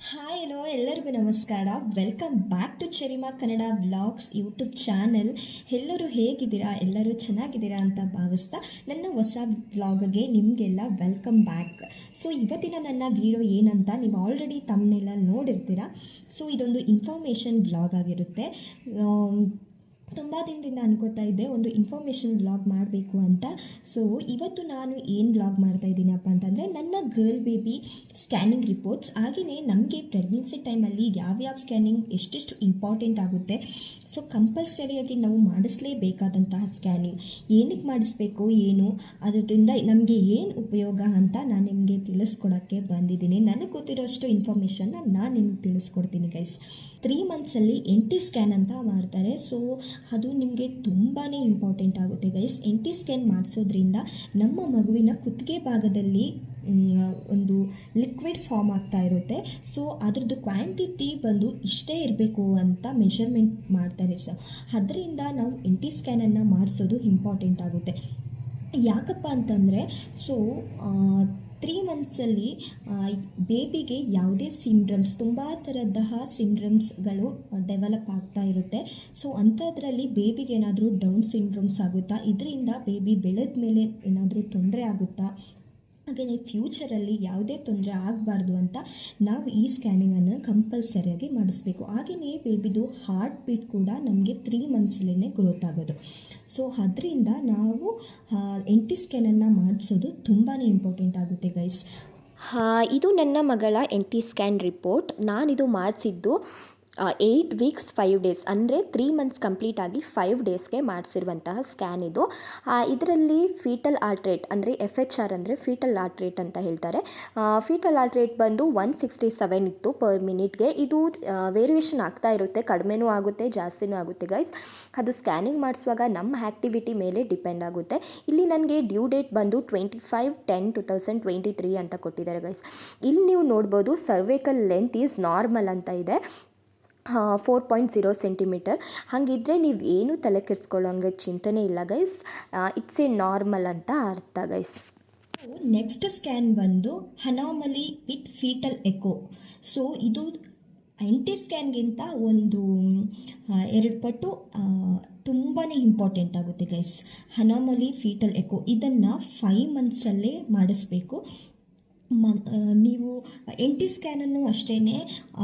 Hi hello ಎಲ್ಲರಿಗೂ ನಮಸ್ಕಾರ. Welcome back to Cherima Kannada vlogs YouTube channel. ಎಲ್ಲರೂ ಹೇಗಿದ್ದೀರಾ? ಎಲ್ಲರೂ ಚೆನ್ನಾಗಿದ್ದೀರಾ ಅಂತ ಭಾವಿಸ್ತಾ ನನ್ನ ಹೊಸ ವ್ಲಾಗ್ಗೆ ನಿಮಗೆಲ್ಲ ವೆಲ್ಕಮ್ ಬ್ಯಾಕ್. ಸೊ ಇವತ್ತಿನ ನನ್ನ ವಿಡಿಯೋ ಏನಂತ ನೀವು ಆಲ್ರೆಡಿ ತಮ್ಮನೆಲ್ಲ ನೋಡಿರ್ತೀರ. ಸೊ ಇದೊಂದು ಇನ್ಫಾರ್ಮೇಷನ್ ವ್ಲಾಗ್ ಆಗಿರುತ್ತೆ. ತುಂಬ ದಿನದಿಂದ ಅನ್ಕೋತಾ ಇದ್ದೆ ಒಂದು ಇನ್ಫಾರ್ಮೇಷನ್ ವ್ಲಾಗ್ ಮಾಡಬೇಕು ಅಂತ. ಸೊ ಇವತ್ತು ನಾನು ಏನು ವ್ಲಾಗ್ ಮಾಡ್ತಾ ಇದ್ದೀನಪ್ಪ ಅಂತಂದರೆ ನನ್ನ ಗರ್ಲ್ ಬೇಬಿ ಸ್ಕ್ಯಾನಿಂಗ್ ರಿಪೋರ್ಟ್ಸ್, ಹಾಗೆಯೇ ನಮಗೆ ಪ್ರೆಗ್ನೆನ್ಸಿ ಟೈಮಲ್ಲಿ ಯಾವ್ಯಾವ ಸ್ಕ್ಯಾನಿಂಗ್ ಎಷ್ಟೆಷ್ಟು ಇಂಪಾರ್ಟೆಂಟ್ ಆಗುತ್ತೆ. ಸೊ ಕಂಪಲ್ಸರಿಯಾಗಿ ನಾವು ಮಾಡಿಸ್ಲೇಬೇಕಾದಂತಹ ಸ್ಕ್ಯಾನಿಂಗ್ ಏನಕ್ಕೆ ಮಾಡಿಸ್ಬೇಕು, ಏನು ಅದರಿಂದ ನಮಗೆ ಏನು ಉಪಯೋಗ ಅಂತ ನಾನು ನಿಮಗೆ ತಿಳಿಸ್ಕೊಡೋಕ್ಕೆ ಬಂದಿದ್ದೀನಿ. ನನಗೆ ಗೊತ್ತಿರೋಷ್ಟು ಇನ್ಫಾರ್ಮೇಷನ್ನ ನಾನು ನಿಮ್ಗೆ ತಿಳಿಸ್ಕೊಡ್ತೀನಿ ಗೈಸ್. 3 ಮಂತ್ಸಲ್ಲಿ NT ಸ್ಕ್ಯಾನ್ ಅಂತ ಮಾಡ್ತಾರೆ. ಸೊ ಅದು ನಿಮಗೆ ತುಂಬಾ ಇಂಪಾರ್ಟೆಂಟ್ ಆಗುತ್ತೆ ಗೈಸ್. NT ಸ್ಕ್ಯಾನ್ ಮಾಡಿಸೋದ್ರಿಂದ ನಮ್ಮ ಮಗುವಿನ ಕುತ್ತಿಗೆ ಭಾಗದಲ್ಲಿ ಒಂದು ಲಿಕ್ವಿಡ್ ಫಾರ್ಮ್ ಆಗ್ತಾ ಇರುತ್ತೆ. ಸೊ ಅದ್ರದ್ದು ಕ್ವಾಂಟಿಟಿ ಬಂದು ಇಷ್ಟೇ ಇರಬೇಕು ಅಂತ ಮೆಷರ್ಮೆಂಟ್ ಮಾಡ್ತಾರೆ ಸರ್. ಅದರಿಂದ ನಾವು NT ಸ್ಕ್ಯಾನನ್ನು ಮಾಡಿಸೋದು ಇಂಪಾರ್ಟೆಂಟ್ ಆಗುತ್ತೆ. ಯಾಕಪ್ಪ ಅಂತಂದರೆ ಸೊ 3 ಮಂತ್ಸಲ್ಲಿ ಬೇಬಿಗೆ ಯಾವುದೇ ಸಿಂಡ್ರಮ್ಸ್, ತುಂಬ ಥರದ್ದಹ ಸಿಂಡ್ರಮ್ಸ್ಗಳು ಡೆವಲಪ್ ಆಗ್ತಾ ಇರುತ್ತೆ. ಸೊ ಅಂಥದ್ರಲ್ಲಿ ಬೇಬಿಗೆ ಏನಾದರೂ ಡೌನ್ ಸಿಂಡ್ರಮ್ಸ್ ಆಗುತ್ತಾ, ಇದರಿಂದ ಬೇಬಿ ಬೆಳೆದ ಮೇಲೆ ಏನಾದರೂ ತೊಂದರೆ ಆಗುತ್ತಾ, ಹಾಗೆಯೇ ಫ್ಯೂಚರಲ್ಲಿ ಯಾವುದೇ ತೊಂದರೆ ಆಗಬಾರ್ದು ಅಂತ ನಾವು ಈ ಸ್ಕ್ಯಾನಿಂಗನ್ನು ಕಂಪಲ್ಸರಿಯಾಗಿ ಮಾಡಿಸ್ಬೇಕು. ಹಾಗೆಯೇ ಬೇಬಿದು ಹಾರ್ಟ್ ಬೀಟ್ ಕೂಡ ನಮಗೆ 3 ಮಂತ್ಸಲ್ಲೇ ಗ್ರೋತ್ ಆಗೋದು. ಸೊ ಅದರಿಂದ ನಾವು NT ಸ್ಕ್ಯಾನನ್ನು ಮಾಡಿಸೋದು ತುಂಬಾ ಇಂಪಾರ್ಟೆಂಟ್ ಆಗುತ್ತೆ ಗೈಸ್. ಇದು ನನ್ನ ಮಗಳ NT ಸ್ಕ್ಯಾನ್ ರಿಪೋರ್ಟ್. ನಾನಿದು ಮಾಡಿಸಿದ್ದು 8 ವೀಕ್ಸ್ 5 ಡೇಸ್, ಅಂದರೆ 3 ಮಂತ್ಸ್ ಕಂಪ್ಲೀಟ್ ಆಗಿ 5 ಡೇಸ್ಗೆ ಮಾಡಿಸಿರುವಂತಹ ಸ್ಕ್ಯಾನ್ ಇದು. ಇದರಲ್ಲಿ ಫೀಟಲ್ ಹಾರ್ಟ್ ರೇಟ್ ಅಂದರೆ FHR ಅಂದರೆ ಫೀಟಲ್ ಹಾರ್ಟ್ ರೇಟ್ ಅಂತ ಹೇಳ್ತಾರೆ. ಫೀಟಲ್ ಹಾರ್ಟ್ ರೇಟ್ ಬಂದು 167 ಇತ್ತು ಪರ್ ಮಿನಿಟ್ಗೆ. ಇದು ವೇರಿಯೇಷನ್ ಆಗ್ತಾ ಇರುತ್ತೆ, ಕಡಿಮೆನೂ ಆಗುತ್ತೆ ಜಾಸ್ತಿನೂ ಆಗುತ್ತೆ ಗೈಸ್. ಅದು ಸ್ಕ್ಯಾನಿಂಗ್ ಮಾಡಿಸುವಾಗ ನಮ್ಮ ಆ್ಯಕ್ಟಿವಿಟಿ ಮೇಲೆ ಡಿಪೆಂಡ್ ಆಗುತ್ತೆ. ಇಲ್ಲಿ ನನಗೆ ಡ್ಯೂ ಡೇಟ್ ಬಂದು 25/10/2023 ಅಂತ ಕೊಟ್ಟಿದ್ದಾರೆ ಗೈಸ್. ಇಲ್ಲಿ ನೀವು ನೋಡ್ಬೋದು ಸರ್ವೈಕಲ್ ಲೆಂತ್ ಈಸ್ ನಾರ್ಮಲ್ ಅಂತ ಇದೆ, 4.0 ಸೆಂಟಿಮೀಟರ್. ಹಾಗಿದ್ರೆ ನೀವು ಏನು ತಲೆ ಕೆಡಿಸ್ಕೊಳ್ಳೋಂಗೆ ಚಿಂತನೆ ಇಲ್ಲ ಗೈಸ್, ಇಟ್ಸ್ ಎ ನಾರ್ಮಲ್ ಅಂತ ಅರ್ಥ ಗೈಸ್. ನೆಕ್ಸ್ಟ್ ಸ್ಕ್ಯಾನ್ ಬಂದು ಅನಾಮಲಿ ವಿತ್ ಫೀಟಲ್ ಎಕೋ. ಸೊ ಇದು NT ಸ್ಕ್ಯಾನ್ಗಿಂತ ಒಂದು 2 ಪಟ್ಟು ತುಂಬಾ ಇಂಪಾರ್ಟೆಂಟ್ ಆಗುತ್ತೆ ಗೈಸ್. ಅನಾಮಲಿ ಫೀಟಲ್ ಎಕೋ ಇದನ್ನು 5 ಮಂತ್ಸಲ್ಲೇ ಮಾಡಿಸ್ಬೇಕು. ನೀವು NT ಸ್ಕ್ಯಾನನ್ನು ಅಷ್ಟೇ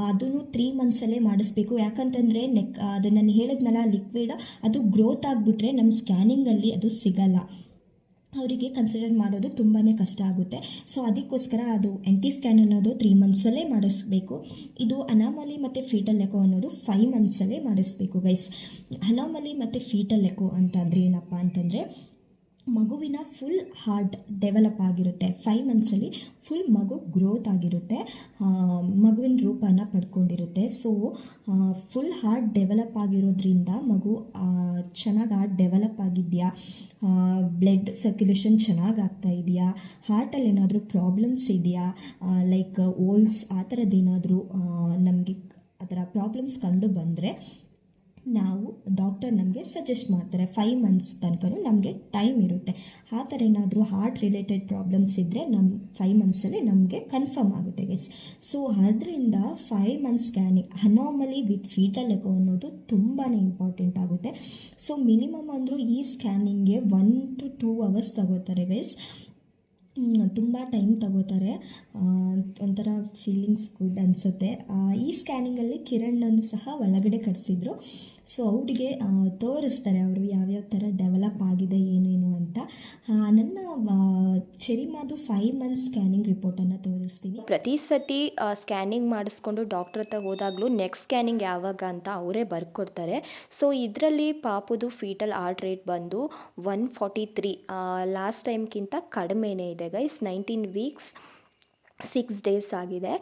ಅದನ್ನು 3 ಮಂತ್ಸಲ್ಲೇ ಮಾಡಿಸ್ಬೇಕು. ಯಾಕಂತಂದರೆ ಅದು ನಾನು ಹೇಳಿದ್ನಲ್ಲ, ಲಿಕ್ವಿಡ್ ಅದು ಗ್ರೋತ್ ಆಗಿಬಿಟ್ರೆ ನಮ್ಮ ಸ್ಕ್ಯಾನಿಂಗಲ್ಲಿ ಅದು ಸಿಗಲ್ಲ, ಅವರಿಗೆ ಕನ್ಸಿಡರ್ ಮಾಡೋದು ತುಂಬಾ ಕಷ್ಟ ಆಗುತ್ತೆ. ಸೊ ಅದಕ್ಕೋಸ್ಕರ ಅದು NT ಸ್ಕ್ಯಾನ್ ಅನ್ನೋದು 3 ಮಂತ್ಸಲ್ಲೇ ಮಾಡಿಸ್ಬೇಕು. ಇದು ಅನಾಮಲಿ ಮತ್ತು ಫೀಟಲ್ ಎಕೋ ಅನ್ನೋದು 5 ಮಂತ್ಸಲ್ಲೇ ಮಾಡಿಸ್ಬೇಕು ಗೈಸ್. ಅನಾಮಲಿ ಮತ್ತು ಫೀಟಲ್ ಎಕೋ ಅಂತಂದರೆ ಏನಪ್ಪ ಅಂತಂದರೆ ಮಗುವಿನ ಫುಲ್ ಹಾರ್ಟ್ ಡೆವಲಪ್ ಆಗಿರುತ್ತೆ 5 ಮಂತ್ಸಲ್ಲಿ. ಫುಲ್ ಮಗು ಗ್ರೋತ್ ಆಗಿರುತ್ತೆ, ಮಗುವಿನ ರೂಪನ ಪಡ್ಕೊಂಡಿರುತ್ತೆ. ಸೊ ಫುಲ್ ಹಾರ್ಟ್ ಡೆವಲಪ್ ಆಗಿರೋದ್ರಿಂದ ಮಗು ಚೆನ್ನಾಗಿ ಹಾರ್ಟ್ ಡೆವಲಪ್ ಆಗಿದೆಯಾ, ಬ್ಲಡ್ ಸರ್ಕ್ಯುಲೇಷನ್ ಚೆನ್ನಾಗಿ ಆಗ್ತಾ ಇದೆಯಾ, ಹಾರ್ಟಲ್ಲಿ ಏನಾದರೂ ಪ್ರಾಬ್ಲಮ್ಸ್ ಇದೆಯಾ, ಲೈಕ್ ಓಲ್ಸ್ ಆ ಥರದ್ದೇನಾದರೂ ನಮಗೆ ಅದರ ಪ್ರಾಬ್ಲಮ್ಸ್ ಕಂಡು ಬಂದರೆ ನಾವು ಡಾಕ್ಟರ್ ನಮಗೆ ಸಜೆಸ್ಟ್ ಮಾಡ್ತಾರೆ. 5 ಮಂತ್ಸ್ ತನಕ ನಮಗೆ ಟೈಮ್ ಇರುತ್ತೆ. ಆ ಥರ ಏನಾದರೂ ಹಾರ್ಟ್ ರಿಲೇಟೆಡ್ ಪ್ರಾಬ್ಲಮ್ಸ್ ಇದ್ದರೆ 5 ಮಂತ್ಸಲ್ಲಿ ನಮಗೆ ಕನ್ಫರ್ಮ್ ಆಗುತ್ತೆ ಗೈಸ್. ಸೊ ಅದರಿಂದ 5 months scanning anomaly with fetal echo ಅನ್ನೋದು ತುಂಬಾ ಇಂಪಾರ್ಟೆಂಟ್ ಆಗುತ್ತೆ. ಸೊ ಮಿನಿಮಮ್ ಅಂದರೂ ಈ ಸ್ಕ್ಯಾನಿಂಗ್ಗೆ 1 to 2 ಅವರ್ಸ್ ತಗೋತಾರೆ ಗೈಸ್. ತುಂಬ ಟೈಮ್ ತಗೋತಾರೆ, ಒಂಥರ ಫೀಲಿಂಗ್ಸ್ ಗುಡ್ ಅನಿಸುತ್ತೆ. ಈ ಸ್ಕ್ಯಾನಿಂಗಲ್ಲಿ ಕಿರಣನ್ನು ಸಹ ಒಳಗಡೆ ಕರೆಸಿದ್ರು. ಸೊ ಅವರಿಗೆ ತೋರಿಸ್ತಾರೆ ಅವರು ಯಾವ್ಯಾವ ಥರ ಡೆವಲಪ್ ಆಗಿದೆ ಏನೇನು ಅಂತ. ನನ್ನ ಚೆರಿಮಾದು 5 ಮಂತ್ಸ್ ಸ್ಕ್ಯಾನಿಂಗ್ ರಿಪೋರ್ಟನ್ನು ತೋರಿಸ್ತೀನಿ. ಪ್ರತಿ ಸತಿ ಸ್ಕ್ಯಾನಿಂಗ್ ಮಾಡಿಸ್ಕೊಂಡು ಡಾಕ್ಟ್ರ್ ಹತ್ರ ಹೋದಾಗಲೂ ನೆಕ್ಸ್ಟ್ ಸ್ಕ್ಯಾನಿಂಗ್ ಯಾವಾಗ ಅಂತ ಅವರೇ ಬರ್ಕೊಡ್ತಾರೆ. ಸೊ ಇದರಲ್ಲಿ ಪಾಪುದು ಫೀಟಲ್ ಹಾರ್ಟ್ ರೇಟ್ ಬಂದು 143, ಲಾಸ್ಟ್ ಟೈಮ್ಗಿಂತ ಕಡಿಮೆನೇ ಇದೆ ಗೈಸ್. 19 ವೀಕ್ಸ್ 6 ಡೇಸ್ ಆಗಿದೆ.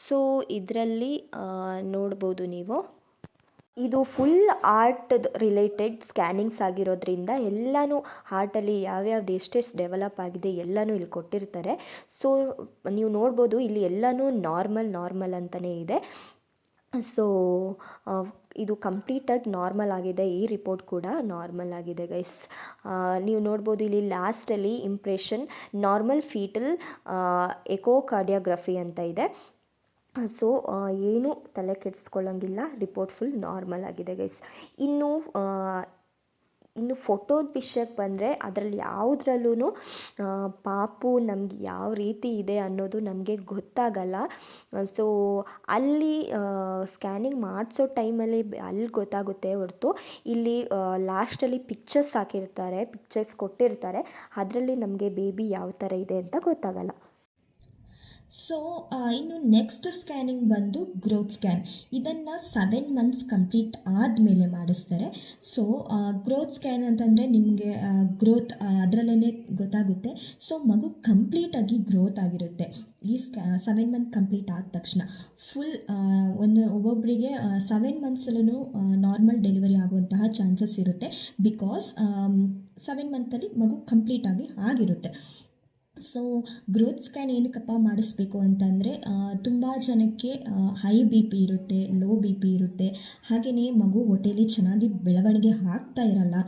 ಸೊ ಇದರಲ್ಲಿ ನೋಡ್ಬೋದು ನೀವು, ಇದು ಫುಲ್ ಹಾರ್ಟ್ ರಿಲೇಟೆಡ್ ಸ್ಕ್ಯಾನಿಂಗ್ಸ್ ಆಗಿರೋದ್ರಿಂದ ಎಲ್ಲನೂ ಹಾರ್ಟಲ್ಲಿ ಯಾವ್ಯಾವ್ದು ಎಷ್ಟೆಷ್ಟು ಡೆವಲಪ್ ಆಗಿದೆ ಎಲ್ಲನೂ ಇಲ್ಲಿ ಕೊಟ್ಟಿರ್ತಾರೆ. ಸೊ ನೀವು ನೋಡ್ಬೋದು ಇಲ್ಲಿ ಎಲ್ಲನೂ ನಾರ್ಮಲ್ ಅಂತಲೇ ಇದೆ. ಸೊ ಇದು ಕಂಪ್ಲೀಟಾಗಿ ನಾರ್ಮಲ್ ಆಗಿದೆ, ಈ ರಿಪೋರ್ಟ್ ಕೂಡ ನಾರ್ಮಲ್ ಆಗಿದೆ ಗೈಸ್. ನೀವು ನೋಡ್ಬೋದು ಇಲ್ಲಿ ಲಾಸ್ಟಲ್ಲಿ ಇಂಪ್ರೆಷನ್ ನಾರ್ಮಲ್ ಫೀಟಲ್ ಎಕೋಕಾರ್ಡಿಯೋಗ್ರಫಿ ಅಂತ ಇದೆ. ಸೊ ಏನೂ ತಲೆ ಕೆಡಿಸ್ಕೊಳ್ಳೋಂಗಿಲ್ಲ, ರಿಪೋರ್ಟ್ ಫುಲ್ ನಾರ್ಮಲ್ ಆಗಿದೆ ಗೈಸ್. ಇನ್ನು ಫೋಟೋದ ವಿಷಯಕ್ಕೆ ಬಂದರೆ ಅದರಲ್ಲಿ ಯಾವುದ್ರಲ್ಲೂ ಪಾಪು ನಮ್ಗೆ ಯಾವ ರೀತಿ ಇದೆ ಅನ್ನೋದು ನಮಗೆ ಗೊತ್ತಾಗಲ್ಲ. ಸೊ ಅಲ್ಲಿ ಸ್ಕ್ಯಾನಿಂಗ್ ಮಾಡಿಸೋ ಟೈಮಲ್ಲಿ ಅಲ್ಲಿ ಗೊತ್ತಾಗುತ್ತೆ ಹೊರತು ಇಲ್ಲಿ ಲಾಸ್ಟಲ್ಲಿ ಪಿಕ್ಚರ್ಸ್ ಹಾಕಿರ್ತಾರೆ, ಪಿಕ್ಚರ್ಸ್ ಕೊಟ್ಟಿರ್ತಾರೆ, ಅದರಲ್ಲಿ ನಮಗೆ ಬೇಬಿ ಯಾವ ಥರ ಇದೆ ಅಂತ ಗೊತ್ತಾಗಲ್ಲ. ಸೊ ಇನ್ನು ನೆಕ್ಸ್ಟ್ ಸ್ಕ್ಯಾನಿಂಗ್ ಬಂದು ಗ್ರೋತ್ ಸ್ಕ್ಯಾನ್. ಇದನ್ನು 7 ಮಂತ್ಸ್ ಕಂಪ್ಲೀಟ್ ಆದಮೇಲೆ ಮಾಡಿಸ್ತಾರೆ. ಸೊ ಗ್ರೋತ್ ಸ್ಕ್ಯಾನ್ ಅಂತಂದರೆ ನಿಮಗೆ ಗ್ರೋತ್ ಅದರಲ್ಲೇ ಗೊತ್ತಾಗುತ್ತೆ. ಸೊ ಮಗು ಕಂಪ್ಲೀಟಾಗಿ ಗ್ರೋತ್ ಆಗಿರುತ್ತೆ ಈ 7 ಮಂತ್ ಕಂಪ್ಲೀಟ್ ಆದ ತಕ್ಷಣ. ಫುಲ್ ಒಬ್ಬೊಬ್ಬರಿಗೆ 7 ಮಂತ್ಸಲ್ಲೂ ನಾರ್ಮಲ್ ಡೆಲಿವರಿ ಆಗುವಂತಹ ಚಾನ್ಸಸ್ ಇರುತ್ತೆ. ಬಿಕಾಸ್ 7 ಮಂತಲ್ಲಿ ಮಗು ಕಂಪ್ಲೀಟಾಗಿ ಆಗಿರುತ್ತೆ. ಸೊ ಗ್ರೋತ್ ಸ್ಕ್ಯಾನ್ ಏನಕ್ಕಪ್ಪ ಮಾಡಿಸ್ಬೇಕು ಅಂತಂದರೆ ತುಂಬ ಜನಕ್ಕೆ ಹೈ ಬಿ ಪಿ ಇರುತ್ತೆ, ಲೋ ಬಿ ಪಿ ಇರುತ್ತೆ, ಹಾಗೆಯೇ ಮಗು ಹೊಟ್ಟೆಯಲ್ಲಿ ಚೆನ್ನಾಗಿ ಬೆಳವಣಿಗೆ ಆಗ್ತಾ ಇರಲ್ಲ,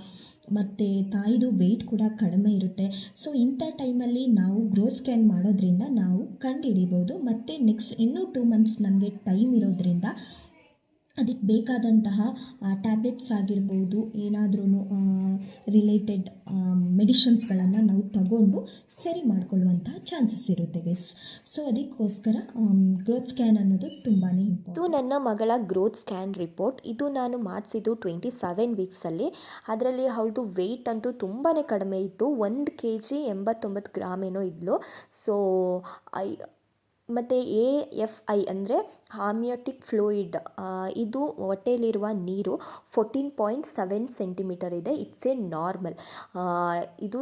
ಮತ್ತು ತಾಯಿದು ವೆಯ್ಟ್ ಕೂಡ ಕಡಿಮೆ ಇರುತ್ತೆ. ಸೊ ಇಂಥ ಟೈಮಲ್ಲಿ ನಾವು ಗ್ರೋತ್ ಸ್ಕ್ಯಾನ್ ಮಾಡೋದ್ರಿಂದ ನಾವು ಕಂಡುಹಿಡಿಬೋದು. ಮತ್ತು ನೆಕ್ಸ್ಟ್ ಇನ್ನೂ 2 ಮಂತ್ಸ್ ನಮಗೆ ಟೈಮ್ ಇರೋದ್ರಿಂದ ಅದಕ್ಕೆ ಬೇಕಾದಂತಹ ಟ್ಯಾಬ್ಲೆಟ್ಸ್ ಆಗಿರ್ಬೋದು, ಏನಾದ್ರೂ ರಿಲೇಟೆಡ್ ಮೆಡಿಷನ್ಸ್ಗಳನ್ನು ನಾವು ತಗೊಂಡು ಸರಿ ಮಾಡಿಕೊಳ್ಳುವಂತಹ ಚಾನ್ಸಸ್ ಇರುತ್ತೆ ಗೈಸ್. ಸೊ ಅದಕ್ಕೋಸ್ಕರ ಗ್ರೋತ್ ಸ್ಕ್ಯಾನ್ ಅನ್ನೋದು ತುಂಬಾ ಇಂಪಾರ್ಟೆಂಟ್. ಇದು ನನ್ನ ಮಗಳ ಗ್ರೋತ್ ಸ್ಕ್ಯಾನ್ ರಿಪೋರ್ಟ್. ಇದು ನಾನು ಮಾಡಿಸಿದ್ದು 27 ವೀಕ್ಸಲ್ಲಿ. ಅದರಲ್ಲಿ ಅವಳದು ವೆಯ್ಟ್ ಅಂತೂ ತುಂಬಾ ಕಡಿಮೆ ಇತ್ತು, 1 kg 89 ಗ್ರಾಮ್ ಏನೋ ಇದ್ಲು. ಸೊ ಮತ್ತು AFI ಅಂದರೆ ಆಮ್ನಿಯೋಟಿಕ್ ಫ್ಲೂಯಿಡ್, ಇದು ಹೊಟ್ಟೆಯಲ್ಲಿರುವ ನೀರು 14.7 ಸೆಂಟಿಮೀಟರ್ ಇದೆ. It's A normal. ಇದು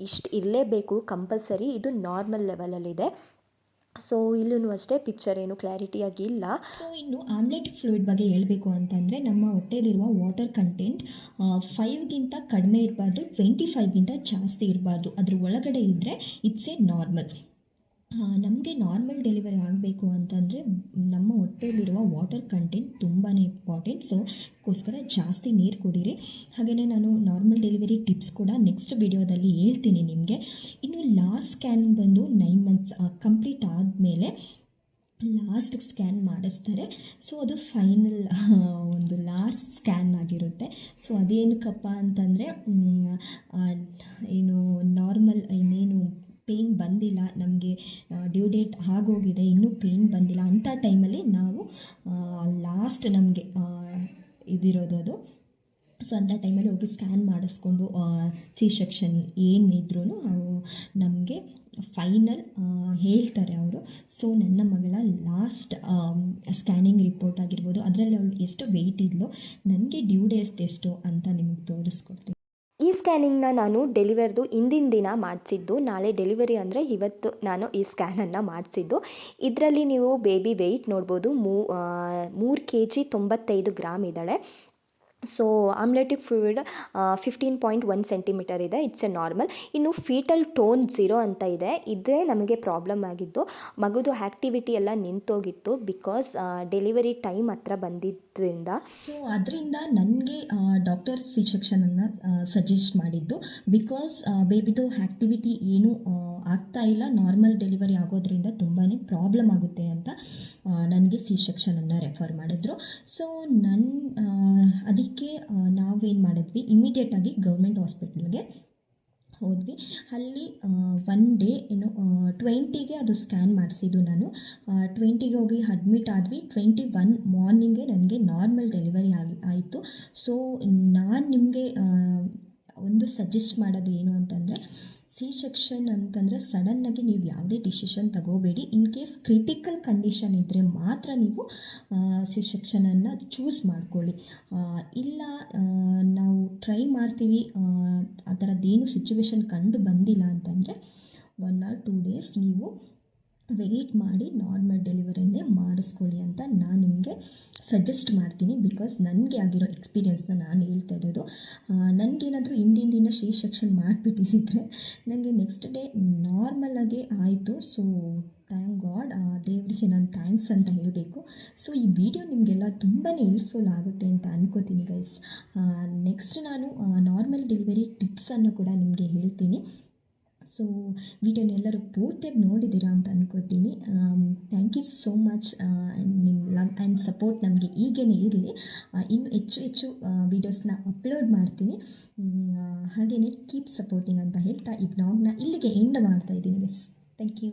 ಇಷ್ಟು ಇರಲೇಬೇಕು ಕಂಪಲ್ಸರಿ, ಇದು ನಾರ್ಮಲ್ ಲೆವೆಲಲ್ಲಿದೆ. ಸೊ ಇಲ್ಲೂ ಅಷ್ಟೇ ಪಿಕ್ಚರ್ ಏನು ಕ್ಲಾರಿಟಿಯಾಗಿ ಇಲ್ಲ. ಸೊ ಇನ್ನು ಆಮ್ಲೆಟಿಕ್ ಫ್ಲೂಯಿಡ್ ಬಗ್ಗೆ ಹೇಳಬೇಕು ಅಂತಂದರೆ ನಮ್ಮ ಹೊಟ್ಟೆಯಲ್ಲಿರುವ ವಾಟರ್ ಕಂಟೆಂಟ್ 5ಗಿಂತ ಕಡಿಮೆ ಇರಬಾರ್ದು, 25ಗಿಂತ ಜಾಸ್ತಿ ಇರಬಾರ್ದು. ಅದ್ರ ಒಳಗಡೆ ಇದ್ದರೆ ಇಟ್ಸ್ ಎ ನಾರ್ಮಲ್. ನಮಗೆ ನಾರ್ಮಲ್ ಡೆಲಿವರಿ ಆಗಬೇಕು ಅಂತಂದರೆ ನಮ್ಮ ಹೊಟ್ಟೆಯಲ್ಲಿರುವ ವಾಟರ್ ಕಂಟೆಂಟ್ ತುಂಬಾ ಇಂಪಾರ್ಟೆಂಟ್. ಸೊ ಅದಕ್ಕೋಸ್ಕರ ಜಾಸ್ತಿ ನೀರು ಕುಡೀರಿ. ಹಾಗೆಯೇ ನಾನು ನಾರ್ಮಲ್ ಡೆಲಿವರಿ ಟಿಪ್ಸ್ ಕೂಡ ನೆಕ್ಸ್ಟ್ ವಿಡಿಯೋದಲ್ಲಿ ಹೇಳ್ತೀನಿ ನಿಮಗೆ. ಇನ್ನು ಲಾಸ್ಟ್ ಸ್ಕ್ಯಾನ್ ಬಂದು 9 ಮಂತ್ಸ್ ಕಂಪ್ಲೀಟ್ ಆದಮೇಲೆ ಲಾಸ್ಟ್ ಸ್ಕ್ಯಾನ್ ಮಾಡಿಸ್ತಾರೆ. ಸೊ ಅದು ಫೈನಲ್ ಒಂದು ಲಾಸ್ಟ್ ಸ್ಕ್ಯಾನ್ ಆಗಿರುತ್ತೆ. ಸೊ ಅದೇನಕ್ಕಪ್ಪ ಅಂತಂದರೆ ಏನು ನಾರ್ಮಲ್ ಇನ್ನೇನು ಪೇಯ್ನ್ ಬಂದಿಲ್ಲ, ನಮಗೆ ಡ್ಯೂ ಡೇಟ್ ಆಗೋಗಿದೆ, ಇನ್ನೂ ಪೇಯ್ನ್ ಬಂದಿಲ್ಲ ಅಂಥ ಟೈಮಲ್ಲಿ ನಾವು ಲಾಸ್ಟ್ ನಮಗೆ ಇದಿರೋದು ಅದು. ಸೊ ಅಂಥ ಟೈಮಲ್ಲಿ ಹೋಗಿ ಸ್ಕ್ಯಾನ್ ಮಾಡಿಸ್ಕೊಂಡು ಸಿ ಸೆಕ್ಷನ್ ಏನಿದ್ರೂ ನಮಗೆ ಫೈನಲ್ ಹೇಳ್ತಾರೆ ಅವರು. ಸೊ ನನ್ನ ಮಗಳ ಲಾಸ್ಟ್ ಸ್ಕ್ಯಾನಿಂಗ್ ರಿಪೋರ್ಟ್ ಆಗಿರ್ಬೋದು, ಅದರಲ್ಲಿ ಅವಳು ಎಷ್ಟು ವೆಯ್ಟ್ ಇದ್ಲು, ನನಗೆ ಡ್ಯೂ ಡೇಟ್ ಎಷ್ಟು ಅಂತ ನಿಮಗೆ ತೋರಿಸ್ಕೊಡ್ತೀನಿ. ಈ ಸ್ಕ್ಯಾನಿಂಗ್ನ ನಾನು ಡೆಲಿವರ್ದು ಹಿಂದಿನ ದಿನ ಮಾಡಿಸಿದ್ದು. ನಾಳೆ ಡೆಲಿವರಿ ಅಂದರೆ ಇವತ್ತು ನಾನು ಈ ಸ್ಕ್ಯಾನನ್ನು ಮಾಡಿಸಿದ್ದು. ಇದರಲ್ಲಿ ನೀವು ಬೇಬಿ ವೆಯ್ಟ್ ನೋಡ್ಬೋದು, 3 kg 95 ಗ್ರಾಮ್ ಇದ್ದಾಳೆ. ಸೊ ಆಮ್ಲೆಟಿಕ್ ಫ್ಲೂಯಿಡ್ 15.1 ಸೆಂಟಿಮೀಟರ್ ಇದೆ, ಇಟ್ಸ್ ಎ ನಾರ್ಮಲ್. ಇನ್ನು ಫೀಟಲ್ ಟೋನ್ 0 ಅಂತ ಇದೆ. ಇದೇ ನಮಗೆ ಪ್ರಾಬ್ಲಮ್ ಆಗಿದ್ದು. ಮಗುದು ಆ್ಯಕ್ಟಿವಿಟಿ ಎಲ್ಲ ನಿಂತೋಗಿತ್ತು, ಬಿಕಾಸ್ ಡೆಲಿವರಿ ಟೈಮ್ ಹತ್ರ ಬಂದಿದ್ದರಿಂದ. ಸೊ ಅದರಿಂದ ನನಗೆ ಡಾಕ್ಟರ್ ಸಿ ಸೆಕ್ಷನನ್ನು ಸಜೆಸ್ಟ್ ಮಾಡಿದ್ದು. ಬಿಕಾಸ್ ಬೇಬಿದು ಆ್ಯಕ್ಟಿವಿಟಿ ಏನೂ ಆಗ್ತಾ ಇಲ್ಲ, ನಾರ್ಮಲ್ ಡೆಲಿವರಿ ಆಗೋದ್ರಿಂದ ತುಂಬಾ ಪ್ರಾಬ್ಲಮ್ ಆಗುತ್ತೆ ಅಂತ ನನಗೆ ಸಿ ಸೆಕ್ಷನನ್ನು ರೆಫರ್ ಮಾಡಿದ್ರು. ಸೊ ಅದಕ್ಕೆ ನಾವೇನು ಮಾಡಿದ್ವಿ, ಇಮಿಡಿಯೇಟಾಗಿ ಗೌರ್ಮೆಂಟ್ ಹಾಸ್ಪಿಟ್ಲಿಗೆ ಹೋದ್ವಿ. ಅಲ್ಲಿ 1 ಡೇ 20ಗೆ ಅದು ಸ್ಕ್ಯಾನ್ ಮಾಡಿಸಿದ್ದು ನಾನು. 20ಗೆ ಹೋಗಿ ಅಡ್ಮಿಟ್ ಆದ್ವಿ. 21 ಮಾರ್ನಿಂಗೇ ನನಗೆ ನಾರ್ಮಲ್ ಡೆಲಿವರಿ ಆಯಿತು. ಸೊ ನಾನು ನಿಮಗೆ ಒಂದು ಸಜೆಸ್ಟ್ ಮಾಡೋದು ಏನು ಅಂತಂದರೆ, ಸಿ ಸೆಕ್ಷನ್ ಅಂತಂದರೆ ಸಡನ್ನಾಗಿ ನೀವು ಯಾವುದೇ ಡಿಸಿಷನ್ ತಗೋಬೇಡಿ. ಇನ್ ಕೇಸ್ ಕ್ರಿಟಿಕಲ್ ಕಂಡೀಷನ್ ಇದ್ದರೆ ಮಾತ್ರ ನೀವು ಸಿ ಸೆಕ್ಷನನ್ನು ಚೂಸ್ ಮಾಡ್ಕೊಳ್ಳಿ. ಇಲ್ಲ ನಾವು ಟ್ರೈ ಮಾಡ್ತೀವಿ, ಆ ಥರದ್ದೇನು ಸಿಚುವೇಶನ್ ಕಂಡು ಬಂದಿಲ್ಲ ಅಂತಂದರೆ 1 or 2 ಡೇಸ್ ನೀವು ವೆಯ್ಟ್ ಮಾಡಿ ನಾರ್ಮಲ್ ಡೆಲಿವರಿನೇ ಮಾಡಿಸ್ಕೊಳ್ಳಿ ಅಂತ ನಾನು ನಿಮಗೆ ಸಜೆಸ್ಟ್ ಮಾಡ್ತೀನಿ. ಬಿಕಾಸ್ ನನಗೆ ಆಗಿರೋ ಎಕ್ಸ್ಪೀರಿಯೆನ್ಸ್ನ ನಾನು ಹೇಳ್ತಾ ಇರೋದು. ನನಗೇನಾದರೂ ಹಿಂದಿನ ದಿನ ಸಿ ಸೆಕ್ಷನ್ ಮಾಡಿಬಿಟ್ಟಿದ್ರೆ ನನಗೆ ನೆಕ್ಸ್ಟ್ ಡೇ ನಾರ್ಮಲಾಗೆ ಆಯಿತು. ಸೊ ಥ್ಯಾಂಕ್ ಗಾಡ್, ದೇವರಿಗೆ ನಾನು ಥ್ಯಾಂಕ್ಸ್ ಅಂತ ಹೇಳಬೇಕು. ಸೊ ಈ ವಿಡಿಯೋ ನಿಮಗೆಲ್ಲ ತುಂಬಾ ಹೆಲ್ಪ್ಫುಲ್ ಆಗುತ್ತೆ ಅಂತ ಅನ್ಕೋತೀನಿ ಗೈಸ್. ನೆಕ್ಸ್ಟ್ ನಾನು ನಾರ್ಮಲ್ ಡೆಲಿವರಿ ಟಿಪ್ಸನ್ನು ಕೂಡ ನಿಮಗೆ ಹೇಳ್ತೀನಿ. ಸೊ ವಿಡಿಯೋನ ಎಲ್ಲರೂ ಪೂರ್ತಿಯಾಗಿ ನೋಡಿದ್ದೀರಾ ಅಂತ ಅನ್ಕೋತೀನಿ. Thank you so much. ನಿಮ್ಮ ಲವ್ ಆ್ಯಂಡ್ ಸಪೋರ್ಟ್ ನಮಗೆ ಹೀಗೇ ಇರಲಿ. ಇನ್ನು ಹೆಚ್ಚು ಹೆಚ್ಚು ವೀಡಿಯೋಸ್ನ ಅಪ್ಲೋಡ್ ಮಾಡ್ತೀನಿ. ಹಾಗೆಯೇ ಕೀಪ್ ಸಪೋರ್ಟಿಂಗ್ ಅಂತ ಹೇಳ್ತಾ ಈ ಬ್ಲಾಗ್ನ ಇಲ್ಲಿಗೆ ಎಂಡ್ ಮಾಡ್ತಾ ಇದ್ದೀನಿ ಗೈಸ್. Thank you.